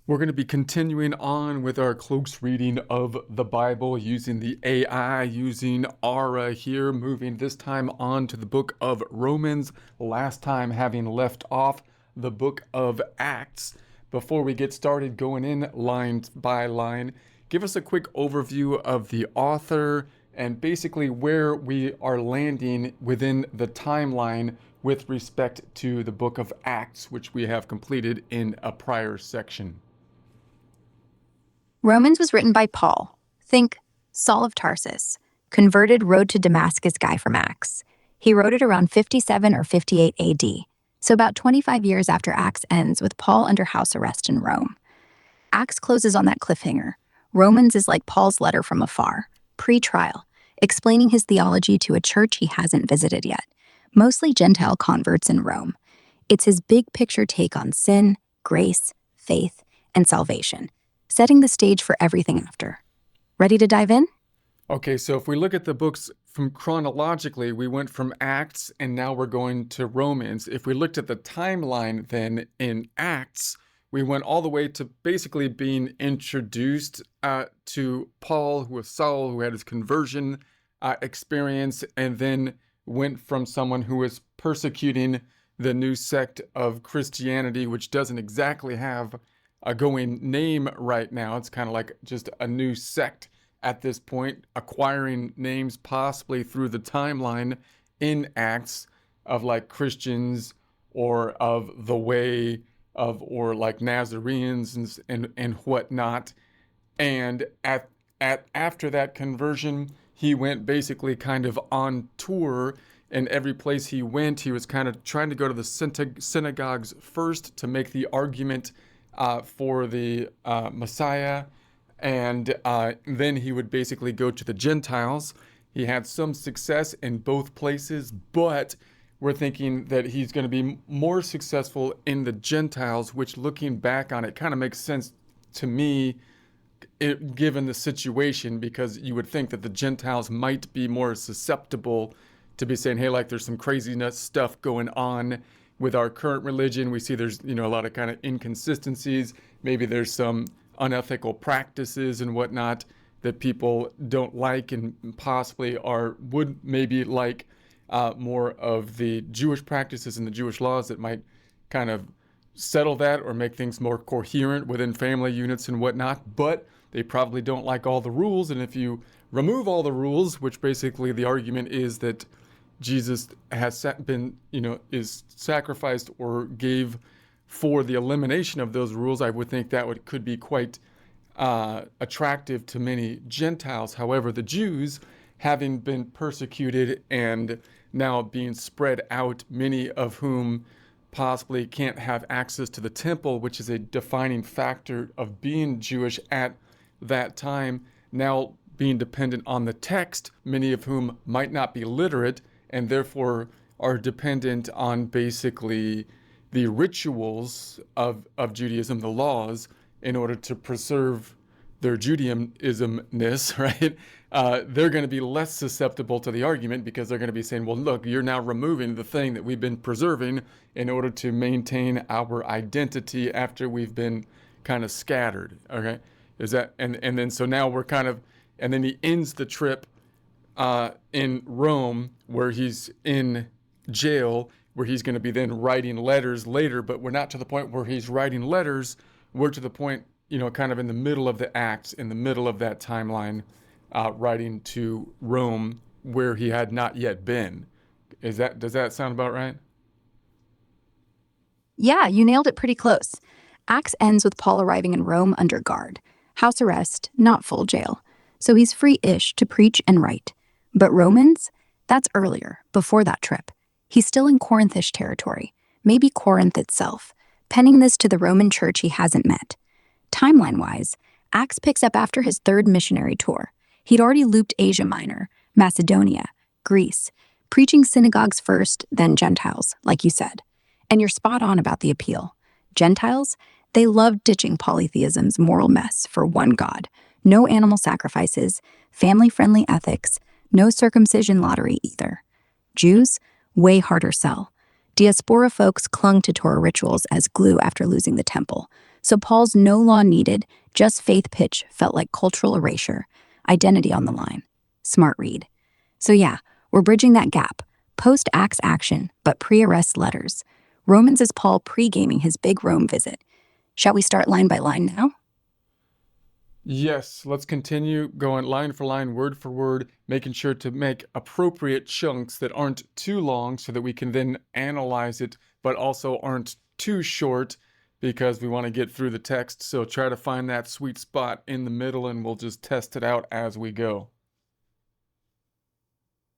We're going to be continuing on with our close reading of the Bible using the AI, using Aura here, moving this time on to the book of Romans, last time having left off the book of Acts. Before we get started going in line by line, give us a quick overview of the author and basically where we are landing within the timeline with respect to the book of Acts, which we have completed in a prior section. Romans was written by Paul. Think Saul of Tarsus, converted road to Damascus guy from Acts. He wrote it around 57 or 58 AD, so about 25 years after Acts ends with Paul under house arrest in Rome. Acts closes on that cliffhanger. Romans is like Paul's letter from afar, pre-trial, explaining his theology to a church he hasn't visited yet, mostly Gentile converts in Rome. It's his big picture take on sin, grace, faith, and salvation, setting the stage for everything after. Ready to dive in? Okay, so if we look at the books from chronologically, we went from Acts and now we're going to Romans. If we looked at the timeline then in Acts, we went all the way to basically being introduced to Paul, who was Saul, who had his conversion experience, and then went from someone who was persecuting the new sect of Christianity, which doesn't exactly have a going name right now. It's kind of like just a new sect at this point, acquiring names possibly through the timeline in Acts of like Christians or of the way of, or like Nazarenes and whatnot. And after that conversion, he went basically kind of on tour, and every place he went, he was kind of trying to go to the synagogues first to make the argument for the Messiah, and then he would basically go to the Gentiles. He had some success in both places, but we're thinking that he's going to be more successful in the Gentiles, which, looking back on it, kind of makes sense to me, given the situation, because you would think that the Gentiles might be more susceptible to be saying, hey, like there's some craziness stuff going on with our current religion. We see there's, a lot of kind of inconsistencies. Maybe there's some unethical practices and whatnot that people don't like and possibly would maybe like more of the Jewish practices and the Jewish laws that might kind of settle that or make things more coherent within family units and whatnot. But they probably don't like all the rules. And if you remove all the rules, which basically the argument is that Jesus has been, is sacrificed or gave for the elimination of those rules, I would think that could be quite attractive to many Gentiles. However, the Jews, having been persecuted and now being spread out, many of whom possibly can't have access to the temple, which is a defining factor of being Jewish at that time, now being dependent on the text, many of whom might not be literate, and therefore are dependent on basically the rituals of Judaism, the laws, in order to preserve their Judaismness, right? They're going to be less susceptible to the argument because they're going to be saying, well, look, you're now removing the thing that we've been preserving in order to maintain our identity after we've been kind of scattered, okay? And then so now we're kind of, and then he ends the trip in Rome, where he's in jail, where he's going to be then writing letters later, but we're not to the point where he's writing letters. We're to the point, kind of in the middle of the Acts, in the middle of that timeline, writing to Rome, where he had not yet been. Does that sound about right? Yeah, you nailed it pretty close. Acts ends with Paul arriving in Rome under guard. House arrest, not full jail. So he's free-ish to preach and write. But Romans? That's earlier, before that trip. He's still in Corinthish territory, maybe Corinth itself, penning this to the Roman church he hasn't met. Timeline-wise, Acts picks up after his third missionary tour. He'd already looped Asia Minor, Macedonia, Greece, preaching synagogues first, then Gentiles, like you said. And you're spot on about the appeal. Gentiles, they love ditching polytheism's moral mess for one God. No animal sacrifices, family-friendly ethics, no circumcision lottery either. Jews, way harder sell. Diaspora folks clung to Torah rituals as glue after losing the temple. So Paul's no law needed, just faith pitch felt like cultural erasure, identity on the line. Smart read. So yeah, we're bridging that gap. Post-Acts action, but pre-arrest letters. Romans is Paul pre-gaming his big Rome visit. Shall we start line by line now? Yes, let's continue going line for line, word for word, making sure to make appropriate chunks that aren't too long so that we can then analyze it, but also aren't too short because we want to get through the text. So try to find that sweet spot in the middle and we'll just test it out as we go.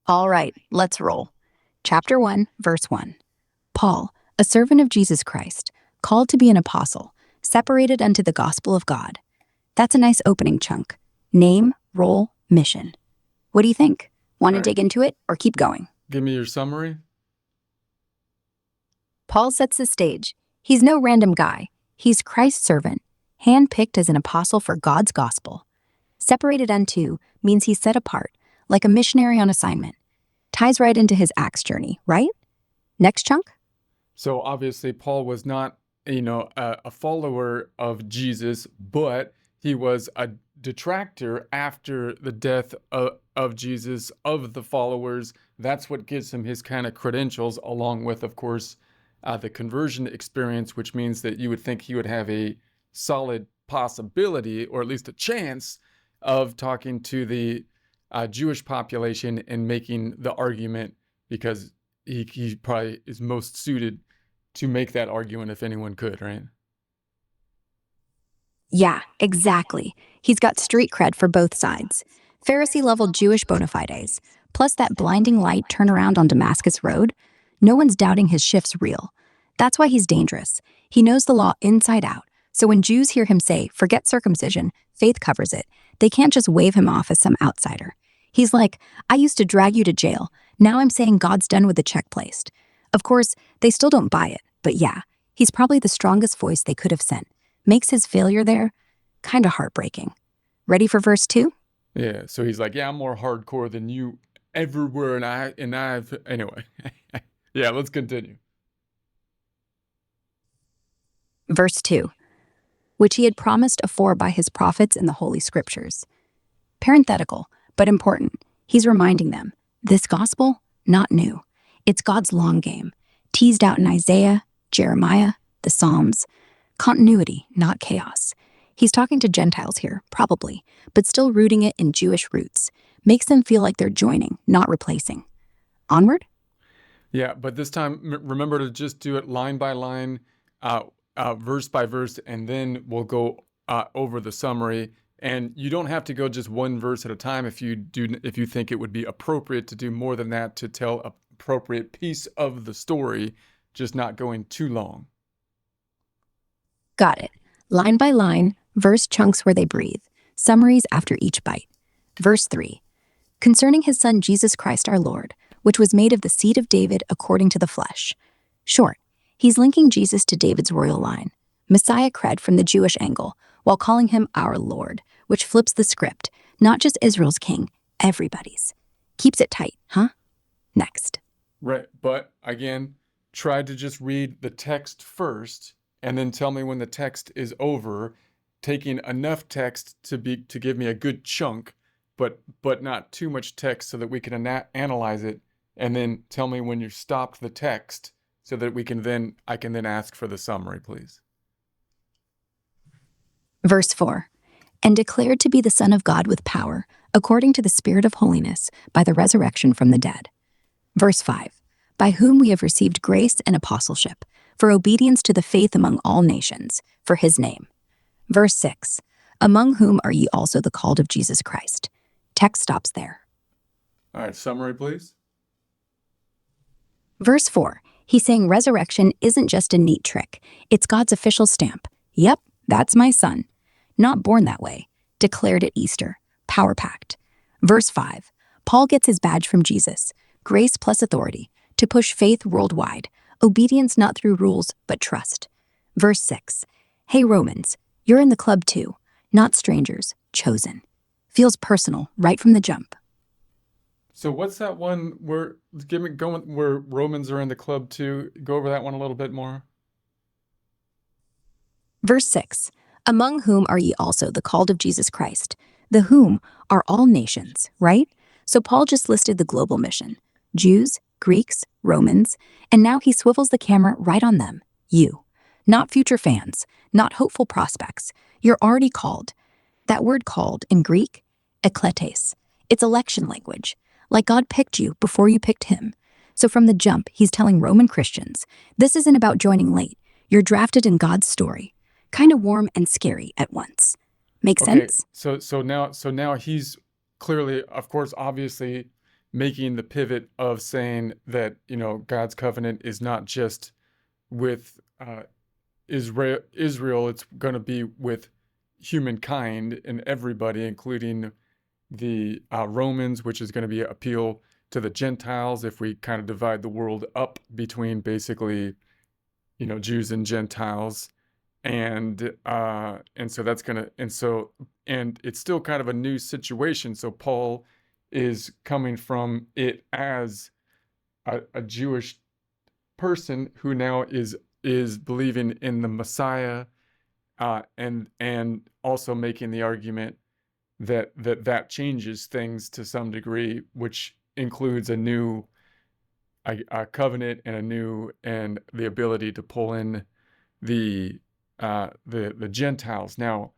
All right, let's roll. Chapter 1, verse 1. Paul, a servant of Jesus Christ, called to be an apostle, separated unto the gospel of God. That's a nice opening chunk. Name, role, mission. What do you think? Want to All right. dig into it or keep going? Give me your summary. Paul sets the stage. He's no random guy. He's Christ's servant, handpicked as an apostle for God's gospel. Separated unto means he's set apart, like a missionary on assignment. Ties right into his Acts journey, right? Next chunk? So obviously Paul was not, a follower of Jesus, but he was a detractor after the death of Jesus, of the followers. That's what gives him his kind of credentials, along with, of course, the conversion experience, which means that you would think he would have a solid possibility, or at least a chance, of talking to the Jewish population and making the argument, because he probably is most suited to make that argument if anyone could, right? Yeah, exactly. He's got street cred for both sides. Pharisee-level Jewish bona fides, plus that blinding light turnaround on Damascus Road. No one's doubting his shift's real. That's why he's dangerous. He knows the law inside out. So when Jews hear him say, forget circumcision, faith covers it, they can't just wave him off as some outsider. He's like, I used to drag you to jail. Now I'm saying God's done with the check placed. Of course, they still don't buy it, but yeah, he's probably the strongest voice they could have sent. Makes his failure there kind of heartbreaking. Ready for verse 2? Yeah, so he's like, yeah, I'm more hardcore than you ever were, and I've anyway. Yeah, let's continue. Verse 2, which he had promised afore by his prophets in the Holy Scriptures. Parenthetical, but important. He's reminding them, this gospel, not new. It's God's long game, teased out in Isaiah, Jeremiah, the Psalms. Continuity, not chaos. He's talking to Gentiles here, probably, but still rooting it in Jewish roots. Makes them feel like they're joining, not replacing. Onward? Yeah, but this time, remember to just do it line by line, verse by verse, and then we'll go over the summary. And you don't have to go just one verse at a time if you think it would be appropriate to do more than that to tell an appropriate piece of the story, just not going too long. Got it. Line by line, verse chunks where they breathe, summaries after each bite. Verse 3. Concerning his son Jesus Christ our Lord, which was made of the seed of David according to the flesh. Short, he's linking Jesus to David's royal line, Messiah cred from the Jewish angle, while calling him our Lord, which flips the script, not just Israel's king, everybody's. Keeps it tight, huh? Next. Right, but again, try to just read the text first, and then tell me when the text is over, taking enough text to give me a good chunk, but not too much text so that we can analyze it, and then tell me when you stopped the text so that I can then ask for the summary, please. Verse 4. And declared to be the Son of God with power, according to the Spirit of holiness, by the resurrection from the dead. Verse 5. By whom we have received grace and apostleship, for obedience to the faith among all nations, for his name. Verse 6. Among whom are ye also the called of Jesus Christ. Text stops there. All right, summary, please. Verse 4. He's saying resurrection isn't just a neat trick. It's God's official stamp. Yep, that's my son. Not born that way. Declared at Easter. Power packed. Verse 5. Paul gets his badge from Jesus. Grace plus authority. To push faith worldwide. Obedience not through rules, but trust. Verse 6. Hey Romans, you're in the club too. Not strangers, chosen. Feels personal right from the jump. So what's that one where where Romans are in the club too? Go over that one a little bit more. Verse 6, among whom are ye also the called of Jesus Christ? The whom are all nations, right? So Paul just listed the global mission. Jews, Greeks, Romans, and now he swivels the camera right on them. You. Not future fans, not hopeful prospects. You're already called. That word called in Greek, ekletes. It's election language. Like God picked you before you picked him. So from the jump, he's telling Roman Christians, this isn't about joining late. You're drafted in God's story. Kind of warm and scary at once. Make Okay, sense? so now he's clearly, of course, obviously making the pivot of saying that, God's covenant is not just with Israel, it's going to be with humankind and everybody, including the Romans, which is going to be an appeal to the Gentiles if we kind of divide the world up between basically, Jews and Gentiles. And so that's gonna and it's still kind of a new situation. So Paul is coming from it as a Jewish person who now is believing in the Messiah, and also making the argument that changes things to some degree, which includes a new a covenant and the ability to pull in the the Gentiles. Now,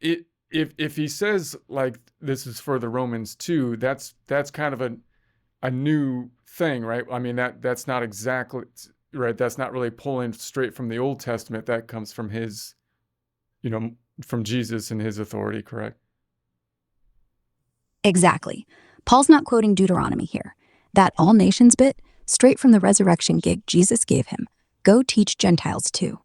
if he says like this is for the Romans too, that's kind of a new thing, right? I mean that's not exactly right. That's not really pulling straight from the Old Testament. That comes from his, from Jesus and his authority, correct? Exactly. Paul's not quoting Deuteronomy here. That all nations bit, straight from the resurrection gig Jesus gave him. Go teach Gentiles too.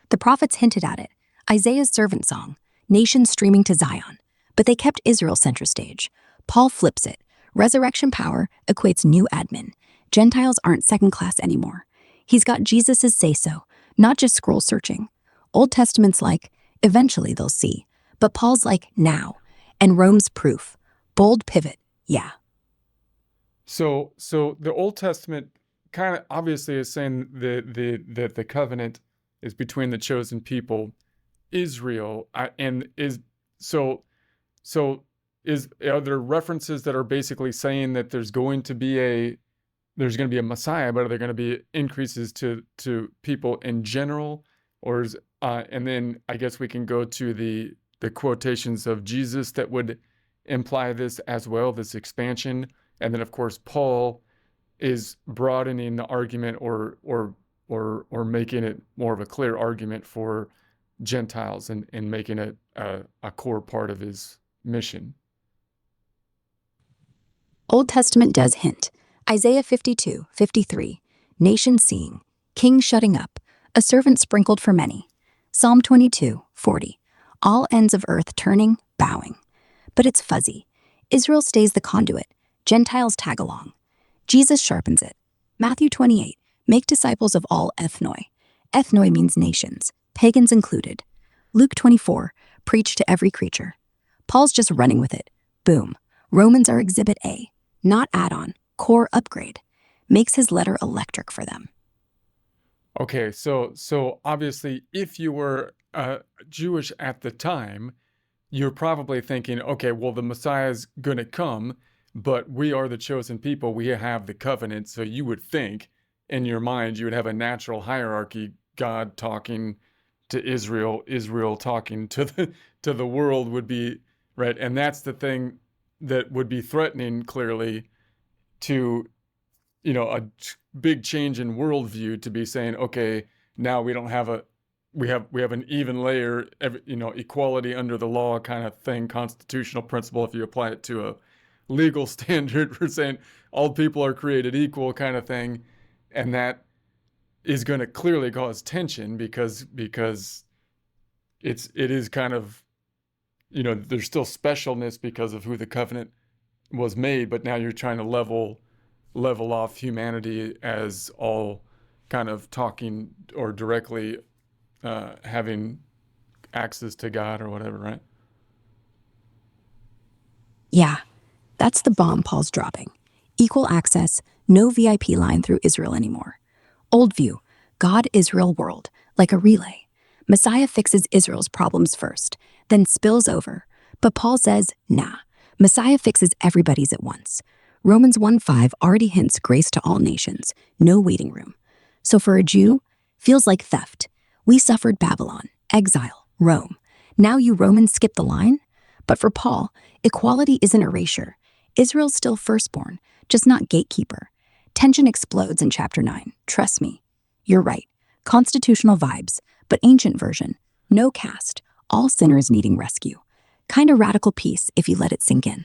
The prophets hinted at it. Isaiah's servant song, nations streaming to Zion. But they kept Israel center stage. Paul flips it. Resurrection power equates new admin. Gentiles aren't second class anymore. He's got Jesus's say-so, not just scroll searching. Old Testament's like, eventually they'll see. But Paul's like, now. And Rome's proof. Bold pivot, yeah. So the Old Testament kind of obviously is saying that the covenant is between the chosen people, Israel, and is so so is are there references that are basically saying that there's going to be a Messiah, but are there going to be increases to people in general, or is and then I guess we can go to the quotations of Jesus that would imply this as well, this expansion, and then of course Paul is broadening the argument or making it more of a clear argument for Gentiles and making it a core part of his mission. Old Testament does hint. Isaiah 52:53, nation seeing, king shutting up, a servant sprinkled for many. Psalm 22:40, all ends of earth turning, bowing. But it's fuzzy. Israel stays the conduit, Gentiles tag along. Jesus sharpens it. Matthew 28, make disciples of all ethnoi. Ethnoi means nations, pagans included. Luke 24, preach to every creature. Paul's just running with it. Boom. Romans are exhibit A, not add-on, core upgrade. Makes his letter electric for them. Okay, so obviously, if you were Jewish at the time, you're probably thinking, okay, well, the Messiah's going to come, but we are the chosen people. We have the covenant. So you would think in your mind, you would have a natural hierarchy, God talking to Israel, Israel talking to the world would be, right? And that's the thing that would be threatening clearly to, a big change in worldview, to be saying, okay, now we don't have we have an even layer, equality under the law kind of thing, constitutional principle. If you apply it to a legal standard, for saying all people are created equal kind of thing, and that is going to clearly cause tension because it is kind of, there's still specialness because of who the covenant was made, but now you're trying to level off humanity as all kind of talking or directly having access to God or whatever, right? Yeah, that's the bomb Paul's dropping. Equal access, no VIP line through Israel anymore. Old view, God, Israel, world, like a relay. Messiah fixes Israel's problems first, then spills over. But Paul says, nah, Messiah fixes everybody's at once. Romans 1:5 already hints grace to all nations, no waiting room. So for a Jew, feels like theft. We suffered Babylon, exile, Rome. Now you Romans skip the line? But for Paul, equality isn't erasure. Israel's still firstborn, just not gatekeeper. Tension explodes in chapter 9. Trust me. You're right. Constitutional vibes, but ancient version. No caste. All sinners needing rescue. Kind of radical peace if you let it sink in.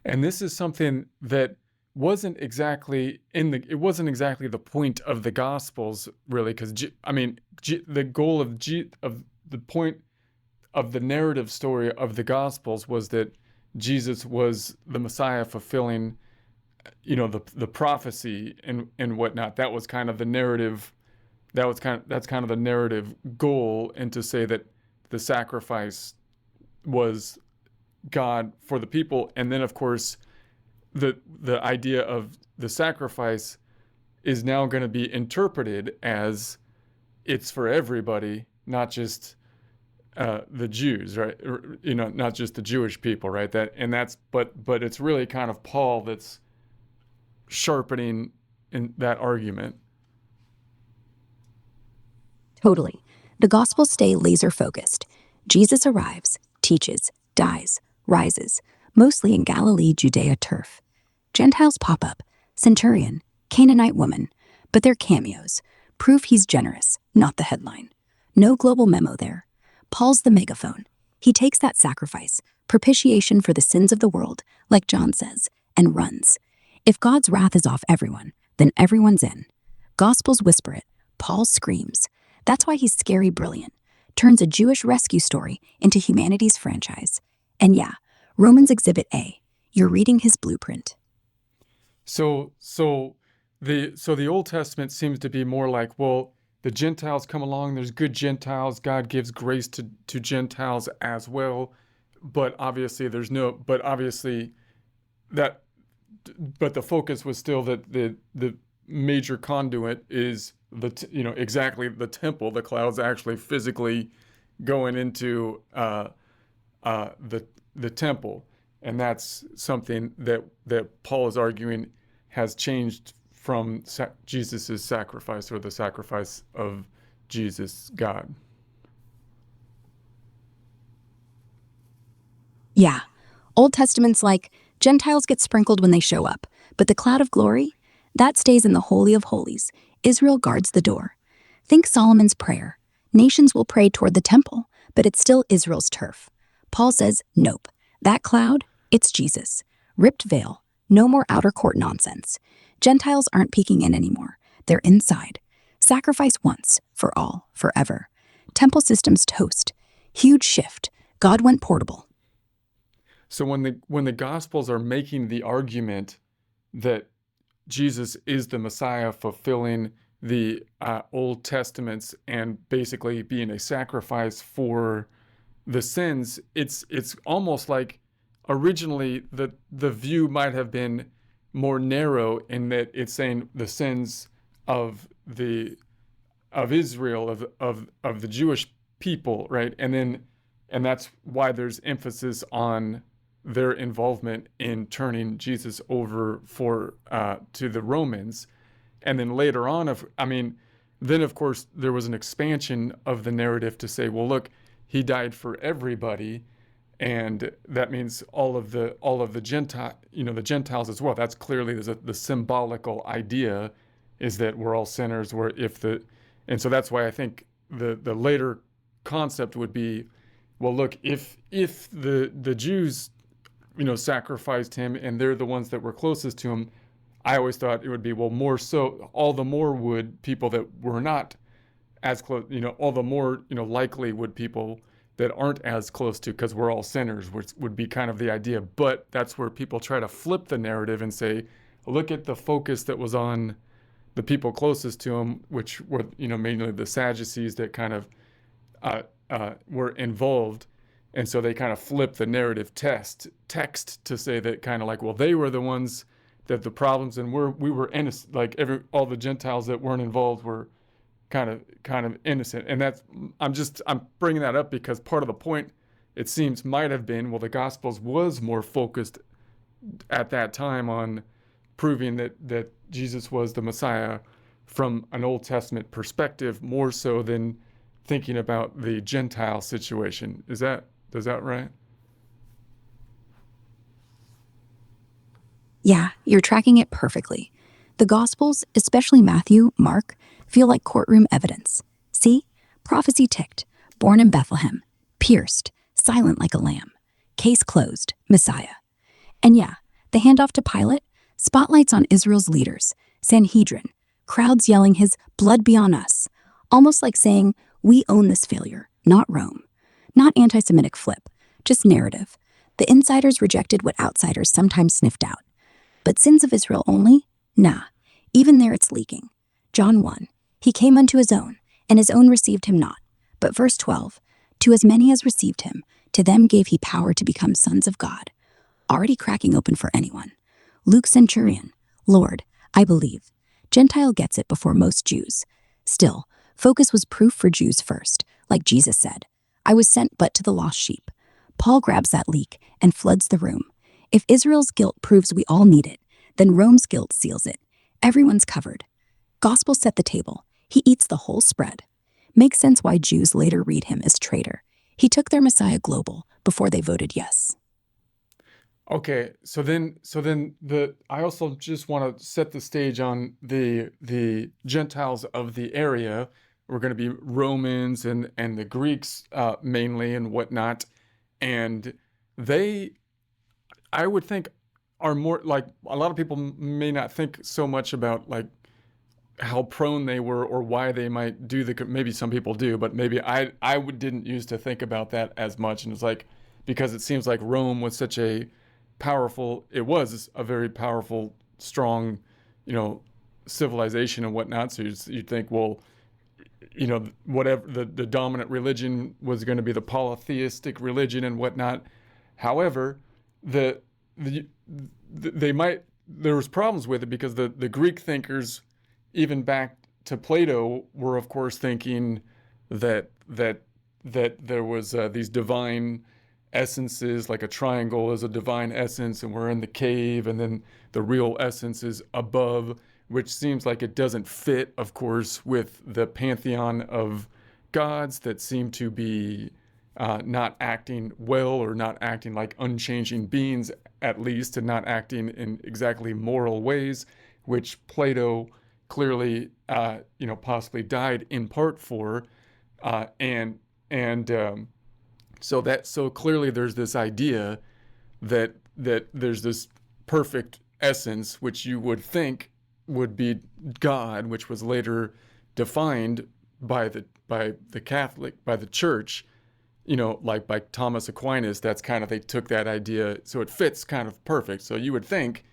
And this is something that wasn't exactly it wasn't exactly the point of the Gospels, really, because the goal of the point of the narrative story of the Gospels was that Jesus was the Messiah fulfilling, the prophecy and whatnot. That was kind of the narrative. That's kind of the narrative goal, and to say that the sacrifice was God for the people, and then of course the idea of the sacrifice is now going to be interpreted as it's for everybody, not just the Jews, right? Or, not just the Jewish people, right? But it's really kind of Paul that's sharpening in that argument. Totally. The Gospels stay laser focused. Jesus arrives, teaches, dies, rises, mostly in Galilee, Judea turf. Gentiles pop up, centurion, Canaanite woman, but they're cameos, proof he's generous, not the headline. No global memo there. Paul's the megaphone. He takes that sacrifice, propitiation for the sins of the world, like John says, and runs. If God's wrath is off everyone, then everyone's in. Gospels whisper it, Paul screams. That's why he's scary brilliant. Turns a Jewish rescue story into humanity's franchise. And yeah, Romans Exhibit A. You're reading his blueprint. So the Old Testament seems to be more like, well, the Gentiles come along, there's good Gentiles, God gives grace to Gentiles as well, but obviously but the focus was still that the major conduit is exactly the temple. The clouds actually physically going into the temple, and that's something that Paul is arguing has changed from Jesus' sacrifice, or the sacrifice of Jesus, God. Yeah, Old Testament's like, Gentiles get sprinkled when they show up, but the cloud of glory, that stays in the Holy of Holies. Israel guards the door. Think Solomon's prayer. Nations will pray toward the temple, but it's still Israel's turf. Paul says, nope, that cloud, it's Jesus. Ripped veil, no more outer court nonsense. Gentiles aren't peeking in anymore. They're inside. Sacrifice once, for all, forever. Temple systems toast. Huge shift. God went portable. So when the Gospels are making the argument that Jesus is the Messiah fulfilling the Old Testaments and basically being a sacrifice for the sins, it's almost like originally the view might have been more narrow, in that it's saying the sins of Israel, of the Jewish people, right? And that's why there's emphasis on their involvement in turning Jesus over to the Romans. And then later on, then of course there was an expansion of the narrative to say, well, look, he died for everybody, and that means all of the the Gentiles as well. That's clearly the symbolical idea, is that we're all sinners. And so that's why I think the later concept would be, well, look, if the Jews sacrificed him, and they're the ones that were closest to him, I always thought it would be, well, more so, all the more would people that were not as close, all the more, likely would people that aren't as close to, because we're all sinners, which would be kind of the idea. But that's where people try to flip the narrative and say, look at the focus that was on the people closest to him, which were, mainly the Sadducees that kind of were involved. And so they kind of flip the narrative text to say that, kind of like, well, they were the ones that the problems, and we were innocent, like all the Gentiles that weren't involved were kind of innocent. And I'm bringing that up because part of the point, it seems, might have been, well, the Gospels was more focused at that time on proving that Jesus was the Messiah from an Old Testament perspective, more so than thinking about the Gentile situation. Is that right? Yeah, you're tracking it perfectly. The Gospels, especially Matthew, Mark, feel like courtroom evidence. See? Prophecy ticked, born in Bethlehem, pierced, silent like a lamb. Case closed, Messiah. And yeah, the handoff to Pilate, spotlights on Israel's leaders, Sanhedrin, crowds yelling his blood be on us, almost like saying, we own this failure, not Rome. Not anti Semitic flip, just narrative. The insiders rejected what outsiders sometimes sniffed out. But sins of Israel only? Nah. Even there it's leaking. John 1. He came unto his own, and his own received him not. But verse 12. To as many as received him, to them gave he power to become sons of God. Already cracking open for anyone. Luke Centurion. Lord, I believe. Gentile gets it before most Jews. Still, focus was proof for Jews first, like Jesus said. I was sent but to the lost sheep. Paul grabs that leak and floods the room. If Israel's guilt proves we all need it, then Rome's guilt seals it. Everyone's covered. Gospel set the table. He eats the whole spread. Makes sense why Jews later read him as traitor. He took their Messiah global before they voted yes. Okay, so then the I also just want to set the stage on the Gentiles of the area. We're going to be Romans and the Greeks mainly and whatnot, and they, I would think, are more like, a lot of people may not think so much about like how prone they were or why they might do the, maybe some people do, but maybe didn't used to think about that as much. And it's like, because it seems like Rome was such a powerful, it was a very powerful, strong, you know, civilization and whatnot. So you'd think, well, you know, whatever the dominant religion was going to be the polytheistic religion and whatnot. However, the, the they might, there was problems with it because the Greek thinkers, even back to Plato, were of course thinking that there was these divine essences, like a triangle is a divine essence, and we're in the cave, and then the real essence is above, which seems like it doesn't fit, of course, with the pantheon of gods that seem to be not acting well, or not acting like unchanging beings, at least, and not acting in exactly moral ways, which Plato clearly, possibly died in part for, and so clearly there's this idea that there's this perfect essence, which you would think would be God, which was later defined by the Catholic, by the Church, like by Thomas Aquinas. That's kind of, they took that idea, so it fits kind of perfect. So you would think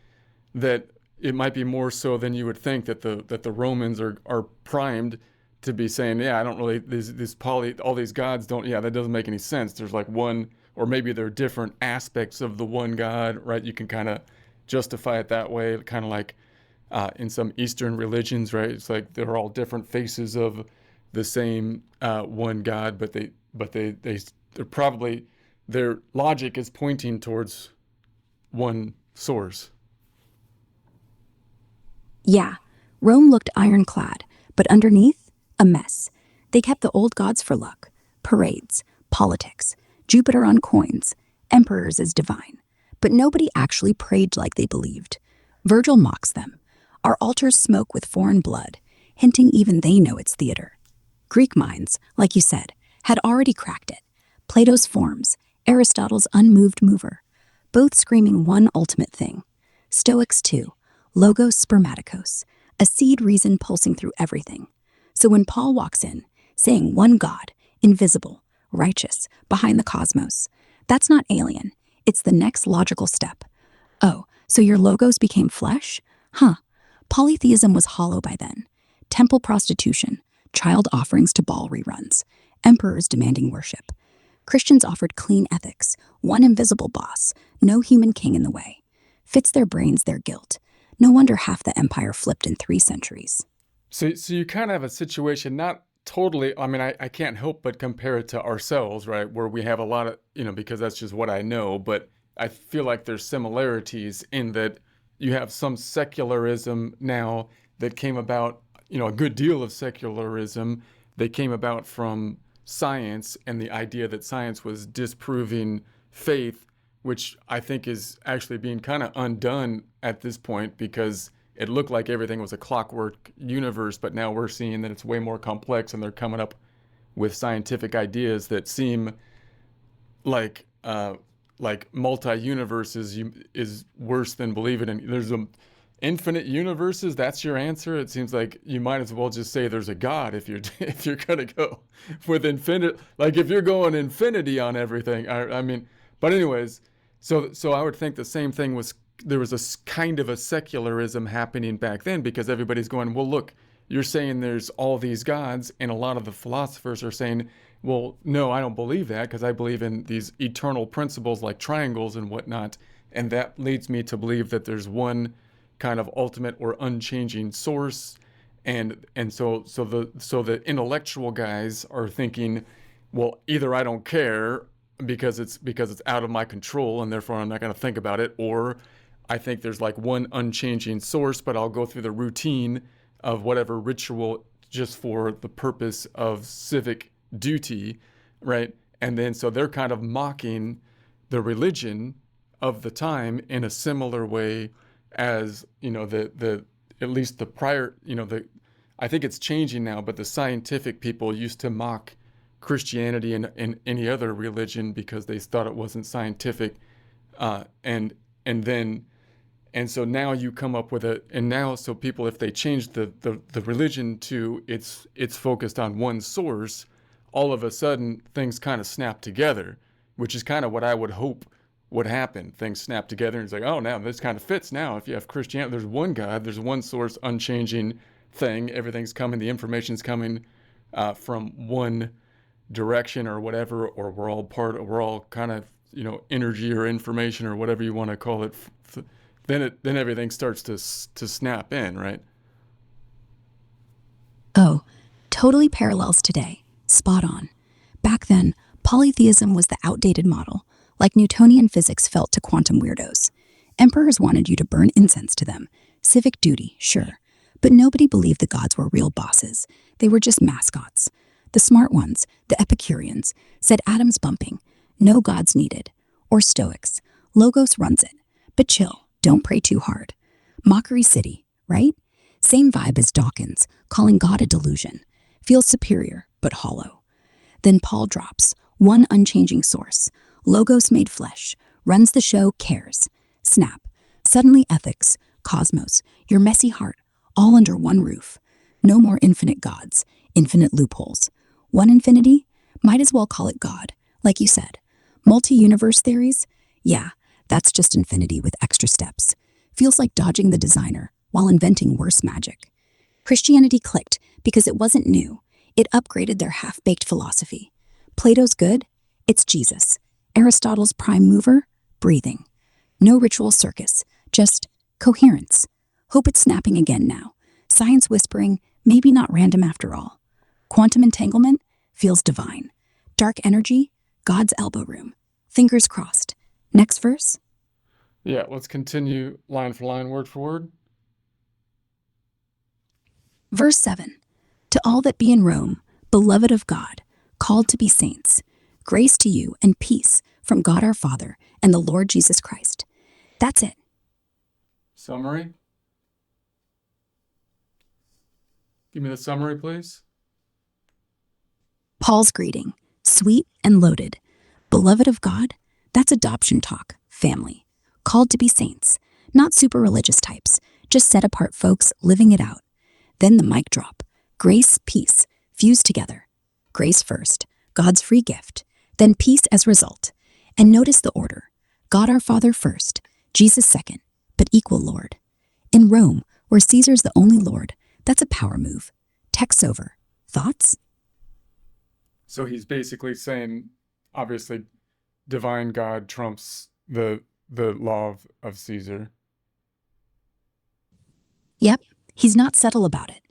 that it might be more so than you would think that the Romans are primed to be saying, yeah, I don't really, all these gods don't, yeah, that doesn't make any sense. There's like one, or maybe there are different aspects of the one God, right? You can kind of justify it that way, kind of like in some Eastern religions, right? It's like they're all different faces of the same one God, but they're probably, their logic is pointing towards one source. Yeah, Rome looked ironclad, but underneath, a mess. They kept the old gods for luck, parades, politics, Jupiter on coins, emperors as divine. But nobody actually prayed like they believed. Virgil mocks them. Our altars smoke with foreign blood, hinting even they know it's theater. Greek minds, like you said, had already cracked it. Plato's forms, Aristotle's unmoved mover, both screaming one ultimate thing. Stoics too, logos spermaticos, a seed reason pulsing through everything. So when Paul walks in, saying one God, invisible, righteous, behind the cosmos, that's not alien. It's the next logical step. Oh, so your logos became flesh? Huh. Polytheism was hollow by then. Temple prostitution, child offerings to ball reruns, emperors demanding worship. Christians offered clean ethics, one invisible boss, no human king in the way. Fits their brains their guilt. No wonder half the empire flipped in 3 centuries. So you kind of have a situation, not totally, I mean, I can't help but compare it to ourselves, right? Where we have a lot of, because that's just what I know, but I feel like there's similarities in that you have some secularism now that came about, a good deal of secularism that came about from science and the idea that science was disproving faith, which I think is actually being kind of undone at this point because it looked like everything was a clockwork universe, but now we're seeing that it's way more complex and they're coming up with scientific ideas that seem like multi universes is worse than believing in. There's a infinite universes. That's your answer. It seems like you might as well just say there's a God if you're if you're gonna go with infinite. Like if you're going infinity on everything. I mean, but anyways, so I would think the same thing was there was a kind of a secularism happening back then because everybody's going, well, look, you're saying there's all these gods, and a lot of the philosophers are saying, well, no, I don't believe that because I believe in these eternal principles like triangles and whatnot, and that leads me to believe that there's one kind of ultimate or unchanging source, and so the intellectual guys are thinking, well, either I don't care because it's out of my control and therefore I'm not going to think about it, or I think there's like one unchanging source, but I'll go through the routine of whatever ritual just for the purpose of civic duty, right? And then so they're kind of mocking the religion of the time in a similar way as, the at least the prior, the I think it's changing now, but the scientific people used to mock Christianity and any other religion because they thought it wasn't scientific, and then and so now you come up with and now so people, if they change the religion to it's focused on one source, all of a sudden things kind of snap together, which is kind of what I would hope would happen. Things snap together and it's like, oh, now this kind of fits now. If you have Christianity, there's one God, there's one source, unchanging thing. Everything's coming, the information's coming from one direction or whatever, or we're all kind of, energy or information or whatever you want to call it. Then everything starts to snap in, right? Oh, totally parallels today. Spot on. Back then, polytheism was the outdated model, like Newtonian physics felt to quantum weirdos. Emperors wanted you to burn incense to them. Civic duty, sure. But nobody believed the gods were real bosses. They were just mascots. The smart ones, the Epicureans, said atoms bumping, no gods needed. Or Stoics, Logos runs it. But chill, don't pray too hard. Mockery City, right? Same vibe as Dawkins, calling God a delusion. Feels superior, but hollow. Then Paul drops, one unchanging source. Logos made flesh, runs the show, cares. Snap. Suddenly ethics, cosmos, your messy heart, all under one roof. No more infinite gods, infinite loopholes. One infinity? Might as well call it God, like you said. Multi-universe theories? Yeah, that's just infinity with extra steps. Feels like dodging the designer while inventing worse magic. Christianity clicked because it wasn't new. It upgraded their half-baked philosophy. Plato's good? It's Jesus. Aristotle's prime mover? Breathing. No ritual circus, just coherence. Hope it's snapping again now. Science whispering, maybe not random after all. Quantum entanglement? Feels divine. Dark energy? God's elbow room. Fingers crossed. Next verse? Yeah, let's continue line for line, word for word. Verse 7. To all that be in Rome, beloved of God, called to be saints, grace to you and peace from God our Father and the Lord Jesus Christ. That's it. Summary. Give me the summary, please. Paul's greeting, sweet and loaded. Beloved of God, that's adoption talk, family. Called to be saints, not super religious types, just set apart folks living it out. Then the mic drop. Grace, peace, fused together. Grace first, God's free gift, then peace as result. And notice the order. God our Father first, Jesus second, but equal Lord. In Rome, where Caesar's the only Lord, that's a power move. Text over. Thoughts? So he's basically saying, obviously, divine God trumps the law of Caesar. Yep, he's not subtle about it.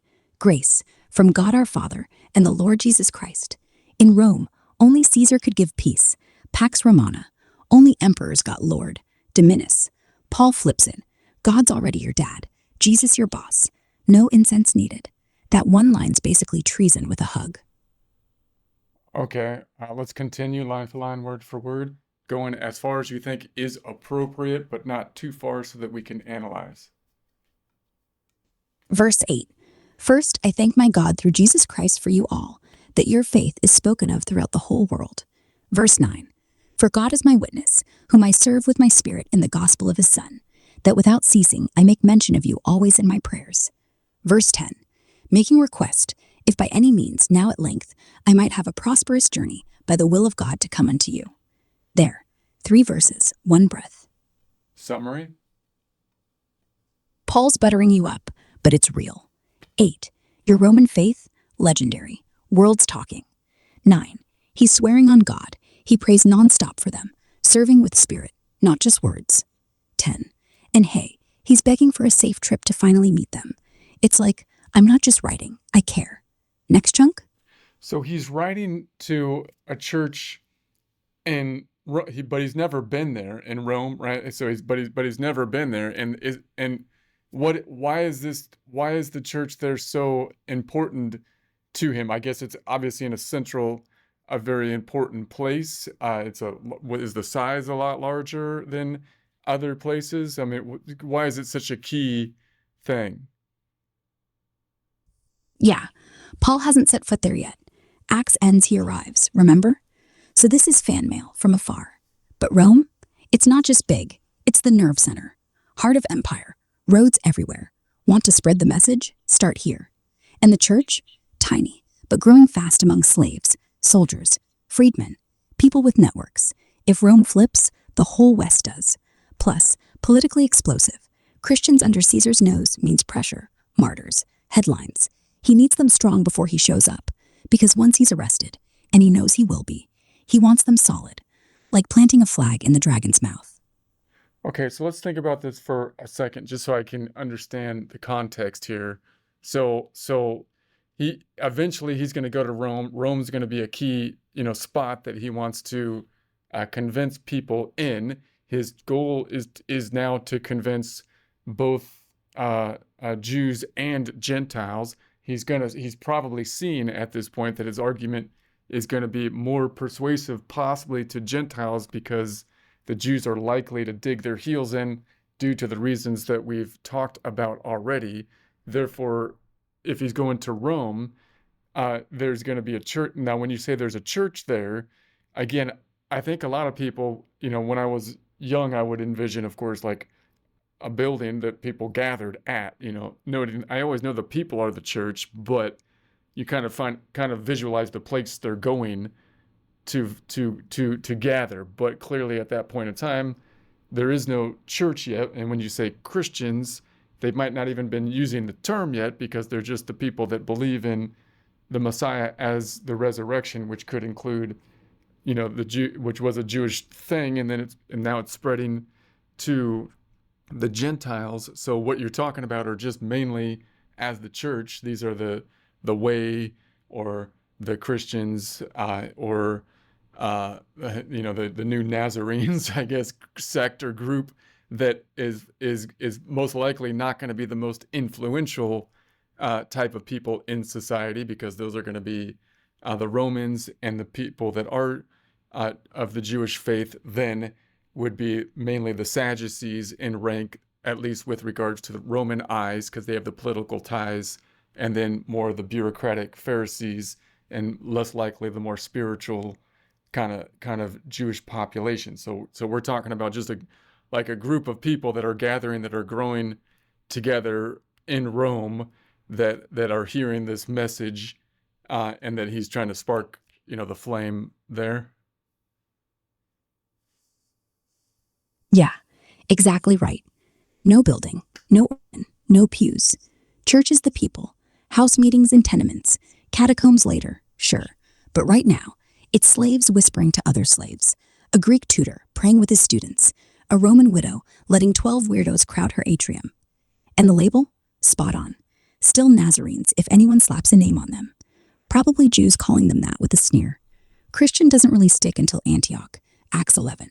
Grace, from God our Father and the Lord Jesus Christ. In Rome, only Caesar could give peace. Pax Romana. Only emperors got Lord. Dominus. Paul flips it. God's already your dad. Jesus your boss. No incense needed. That one line's basically treason with a hug. Okay, let's continue line for line, word for word, going as far as you think is appropriate, but not too far so that we can analyze. Verse 8. First, I thank my God through Jesus Christ for you all, that your faith is spoken of throughout the whole world. Verse 9. For God is my witness, whom I serve with my spirit in the gospel of his Son, that without ceasing I make mention of you always in my prayers. Verse 10. Making request, if by any means now at length I might have a prosperous journey by the will of God to come unto you. There, 3 verses, 1 breath. Summary. Paul's buttering you up, but it's real. 8. Your Roman faith, legendary. World's talking. 9. He's swearing on God. He prays nonstop for them, serving with spirit, not just words. 10. And hey, he's begging for a safe trip to finally meet them. It's like, I'm not just writing, I care. Next chunk? So he's writing to a church but he's never been there in Rome, right? So he's never been there, why is the church there so important to him? I guess it's obviously in a very important place. Is the size a lot larger than other places? I mean, why is it such a key thing? Yeah, Paul hasn't set foot there yet. Acts ends, he arrives, remember? So this is fan mail from afar. But Rome? It's not just big, it's the nerve center. Heart of empire, roads everywhere. Want to spread the message? Start here. And the church? Tiny, but growing fast among slaves, soldiers, freedmen, people with networks. If Rome flips, the whole West does. Plus, politically explosive. Christians under Caesar's nose means pressure, martyrs, headlines. He needs them strong before he shows up, because once he's arrested, and he knows he will be, he wants them solid, like planting a flag in the dragon's mouth. Okay, so let's think about this for a second, just so I can understand the context here. So he's going to go to Rome. Rome's going to be a key, spot that he wants to convince people in. His goal is now to convince both Jews and Gentiles. He's probably seen at this point that his argument is going to be more persuasive possibly to Gentiles because the Jews are likely to dig their heels in due to the reasons that we've talked about already. Therefore, if he's going to Rome, there's going to be a church. Now, when you say there's a church there, again, I think a lot of people, when I was young, I would envision, of course, like a building that people gathered at, noting, I always know the people are the church, but you kind of visualize the place they're going to gather. But clearly at that point in time, there is no church yet. And when you say Christians, they might not even been using the term yet because they're just the people that believe in the Messiah as the resurrection, which could include, which was a Jewish thing, and now it's spreading to the Gentiles. So what you're talking about are just mainly as the church. These are the way, or the Christians, or the new Nazarenes, I guess, sect or group that is most likely not going to be the most influential type of people in society, because those are going to be the Romans, and the people that are of the Jewish faith then would be mainly the Sadducees in rank, at least with regards to the Roman eyes, because they have the political ties, and then more of the bureaucratic Pharisees, and less likely the more spiritual kind of Jewish population. So we're talking about just a group of people that are gathering, that are growing together in Rome, that are hearing this message, and that he's trying to spark, the flame there. Yeah, exactly right. No building, no organ, no pews. Church is the people. House meetings in tenements. Catacombs later, sure. But right now, it's slaves whispering to other slaves. A Greek tutor praying with his students. A Roman widow letting 12 weirdos crowd her atrium. And the label? Spot on. Still Nazarenes if anyone slaps a name on them. Probably Jews calling them that with a sneer. Christian doesn't really stick until Antioch, Acts 11.